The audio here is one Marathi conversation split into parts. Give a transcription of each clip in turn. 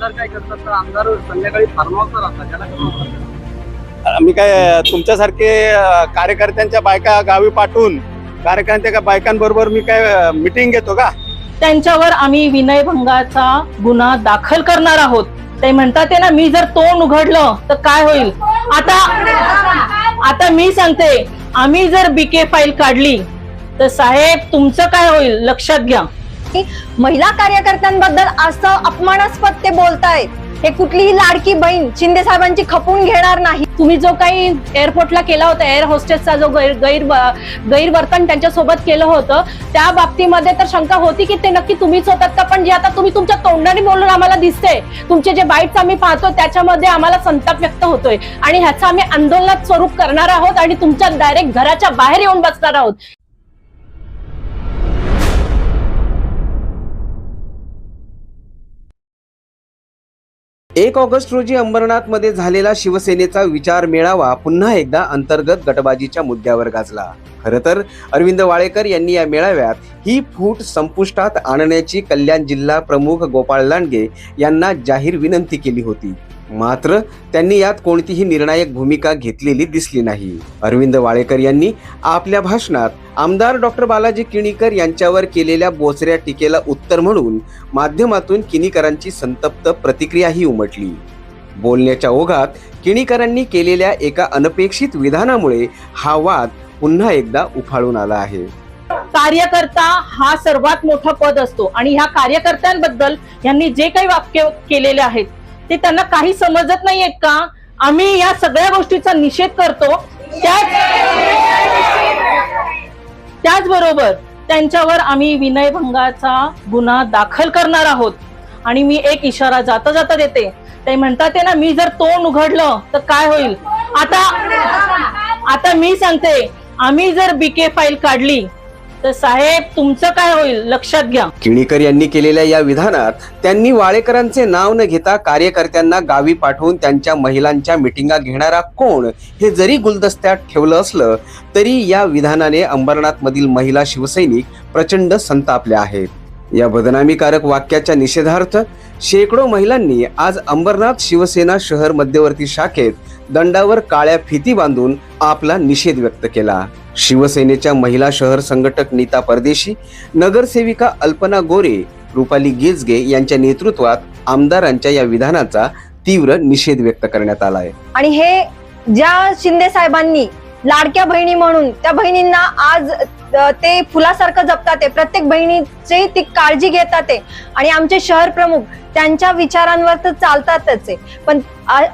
आमदार काय करतात तर आमदार संध्याकाळी फार्म हाऊसवर राहतात, त्याला कसं करतात? मी काय तुमच्यासारखे कार्यकर्त्यांच्या बायका गावी पाठवून कार्यकर्त्यांच्या बायकांबरोबर मी काय मीटिंग घेतो का? त्यांच्यावर आम्ही विनयभंगाचा गुन्हा दाखल करणार आहोत. ते म्हणतात ना, मी जर तोंड उघडलं तर काय होईल. आता मी सांगते, आम्ही जर बीके फाईल काढली तर साहेब तुमचं काय होईल लक्षात घ्या. महिला कार्यकर्त्यांबद्दल असं अपमानास्पद ते बोलतायत. हे कुठलीही लाडकी बहीण शिंदे साहेबांची खपून घेणार नाही. तुम्ही जो काही एअरपोर्टला केला होता, एअर होस्टेसचा जो गैरवर्तन त्यांच्यासोबत केलं होतं, त्या बाबतीमध्ये तर शंका होती की ते नक्की तुम्हीच होतात का. पण जे आता तुम्ही तुमच्या तोंडाने बोलून आम्हाला दिसते, तुमचे जे बाईट्स आम्ही पाहतो त्याच्यामध्ये आम्हाला संताप व्यक्त होतोय आणि ह्याचं आम्ही आंदोलनात स्वरूप करणार आहोत आणि तुमच्या डायरेक्ट घराच्या बाहेर येऊन बसणार आहोत. 1 ऑगस्ट रोजी अंबरनाथमध्ये झालेला शिवसेनेचा विचार मेळावा पुन्हा एकदा अंतर्गत गटबाजीच्या मुद्द्यावर गाजला. खरं तर अरविंद वाळेकर यांनी या मेळाव्यात ही फूट संपुष्टात आणण्याची कल्याण जिल्हा प्रमुख गोपाळ लांडगे यांना जाहीर विनंती केली होती. मात्र त्यांनी यात कोणतीही निर्णायक भूमिका घेतलेली दिसली नाही. अरविंद वाळेकर यांनी आपल्या भाषणात आमदार डॉक्टर बालाजी किणीकर यांच्यावर केलेल्या बोचऱ्या टीकेला उत्तर म्हणून माध्यमातून किणीकरांची संतप्त प्रतिक्रियाही उमटली. बोलण्याच्या ओघात किणीकरांनी केलेल्या एका अनपेक्षित विधानामुळे हा वाद पुन्हा एकदा उफाळून आला आहे. कार्यकर्ता हा सर्वात मोठा पद असतो आणि ह्या कार्यकर्त्यांबद्दल यांनी जे काही वाक्य केलेले आहेत ते त्यांना काही समजत नाहीयेत का. आम्ही या सगळ्या गोष्टीचा निषेध करतो. त्याचबरोबर त्यांच्यावर आम्ही विनयभंगाचा गुन्हा दाखल करणार आहोत. आणि मी एक इशारा जाता जाता देते. ते म्हणतात ना, मी जर तोंड उघडलं तर काय होईल. आता मी सांगते, आम्ही जर बीके फाईल काढली तर साहेब तुमचं काय होईल लक्षात घ्या. किणीकर यांनी केलेल्या या विधानात त्यांनी वाळेकरांचे नाव न घेता कार्यकर्त्यांना गावी पाठवून त्यांच्या महिलांच्या मिटिंगा घेणारा कोण हे जरी गुलदस्त्यात ठेवलं असलं तरी या विधानाने अंबरनाथ मधील महिला शिवसैनिक प्रचंड संतापल्या आहेत. या बदनामीकारक वाक्याच्या निषेधार्थ शेकडो महिलांनी आज अंबरनाथ शिवसेना शहर मध्यवर्ती शाखेत दंडावर काळ्या फिती बांधून आपला निषेध व्यक्त केला. शिवसेनेच्या महिला शहर संघटक नीता परदेशी, नगरसेविका अल्पना गोरे, रुपाली गिजगे यांच्या नेतृत्वात आमदारांच्या या विधानाचा तीव्र निषेध व्यक्त करण्यात आलाय. आणि हे ज्या शिंदे साहेबांनी लाडक्या बहिणी म्हणून त्या बहिणींना आज ते फुलासारखं जपतात, प्रत्येक बहिणीची ती काळजी घेतात आणि आमचे शहर प्रमुख त्यांच्या विचारांवर तर चालतातच आहे. पण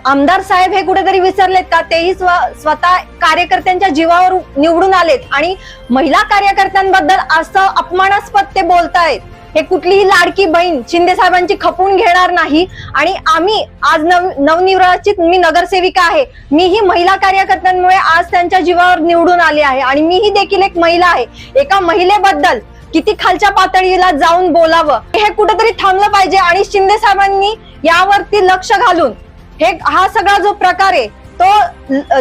आमदार साहेब हे कुठेतरी विसरलेत का. तेही स्वतः कार्यकर्त्यांच्या जीवावर निवडून आलेत आणि महिला कार्यकर्त्यांबद्दल असं अपमानास्पद ते बोलतायत. हे कुठलीही लाडकी बहीण शिंदे साहेबांची खपून घेणार नाही. आणि आम्ही आज नवनिर्वाचित मी नगरसेविका आहे. मीही महिला कार्यकर्त्यांमुळे आज त्यांच्या जीवावर निवडून आले आहे आणि मीही देखील एक महिला आहे. एका महिलेबद्दल किती खालच्या पातळीला जाऊन बोलावं हे कुठेतरी थांबलं पाहिजे. आणि शिंदे साहेबांनी यावरती लक्ष घालून हा सगळा जो प्रकार आहे तो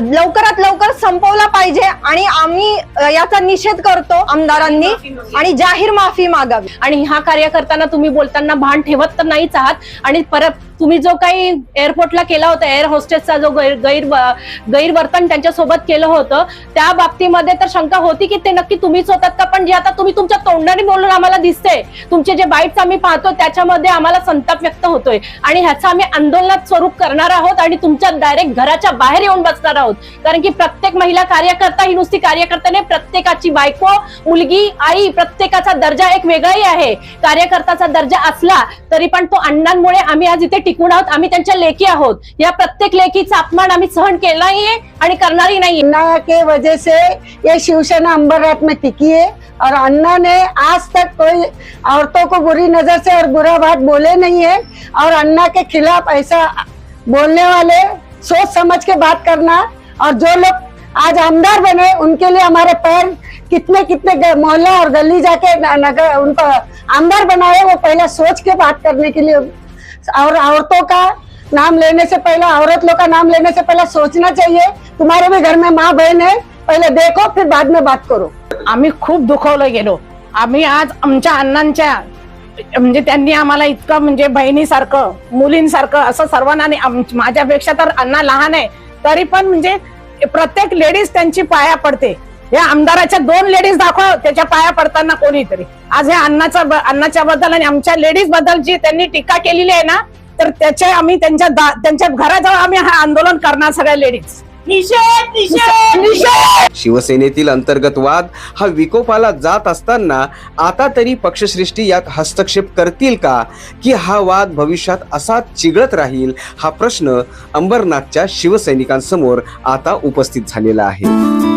लवकरात लवकर संपवला पाहिजे. आणि आम्ही याचा निषेध करतो आमदारांनी आणि जाहीर माफी मागावी. आणि ह्या कार्यकर्त्यांना तुम्ही बोलताना भान ठेवत तर नाहीच आहात. आणि परत तुम्ही जो काही एअरपोर्टला केला होता, एअर होस्टेसचा जो गैरवर्तन त्यांच्यासोबत केलं होतं, त्या बाबतीमध्ये तर शंका होती की ते नक्की तुम्हीच होतात का. पण जे आता तुम्ही तुमच्या तोंडाने बोलून आम्हाला दिसते, तुमचे जे बाईट्स आम्ही पाहतो त्याच्यामध्ये आम्हाला संताप व्यक्त होतोय आणि ह्याचं आम्ही आंदोलनात स्वरूप करणार आहोत आणि तुमच्या डायरेक्ट घराच्या बाहेर येऊन बसणार आहोत. कारण की प्रत्येक महिला कार्यकर्ता ही नुसती कार्यकर्त्याने, प्रत्येकाची बायको, मुलगी, आई, प्रत्येकाचा दर्जा एक वेगळाही आहे. कार्यकर्त्याचा दर्जा असला तरी पण तो अण्णांमुळे आम्ही आज इथे टिकून आहोत. आम्ही त्यांच्या लेकी आहोत. या प्रत्येक लेकीचा अपमान आम्ही सहन केला नाहीये आणि करणारही नाही. अन्ना के वजह से ये शिवसेना अंबरनाथ में टिकी है और अन्ना ने आज तक कोई औरतों को बुरी नजर से और बुरा बात बोले नहीं है. और अन्ना के खिलाफ ऐसा बोलने वाले सोच समझ के बात करना. और जो लोग आज आमदार बने उनके लिए हमारे पैर कितने कितने मोहल्ला और गली जाके नगर उनको आमदार बनाए, वो पहले सोच के बात करने के लिए. और औरतों का नाम लेने से पहले, औरत लोग का नाम लेने से पहले सोचना चाहिए. तुम्हारे भी घर में माँ बहन है, पहले देखो फिर बाद में बात करो. आम्ही खूप दुखावलं गेलो. आम्ही आज आमच्या अण्णांच्या म्हणजे त्यांनी आम्हाला इतकं म्हणजे बहिणीसारखं मुलींसारखं असं सर्वांना आणि माझ्यापेक्षा तर अण्णा लहान आहे तरी पण म्हणजे प्रत्येक लेडीज त्यांची पाया पडते. या आमदाराच्या 2 लेडीज दाखवा त्याच्या पाया पडताना कोणीतरी. आज हे अण्णाच्या बद्दल आणि आमच्या लेडीज बद्दल जी त्यांनी टीका केलेली आहे ना तर त्याचे आम्ही त्यांच्या घराजवळ आम्ही हा आंदोलन करणार सगळ्या लेडीज. निषेध निषेध निषेध. शिवसेनेतील अंतर्गत वाद हा विकोपाला जात असताना आता तरी पक्षश्रेष्ठी यात हस्तक्षेप करतील का, की हा वाद भविष्यात असाच चिघळत राहील, हा प्रश्न अंबरनाथच्या शिवसैनिकांसमोर आता उपस्थित झालेला आहे.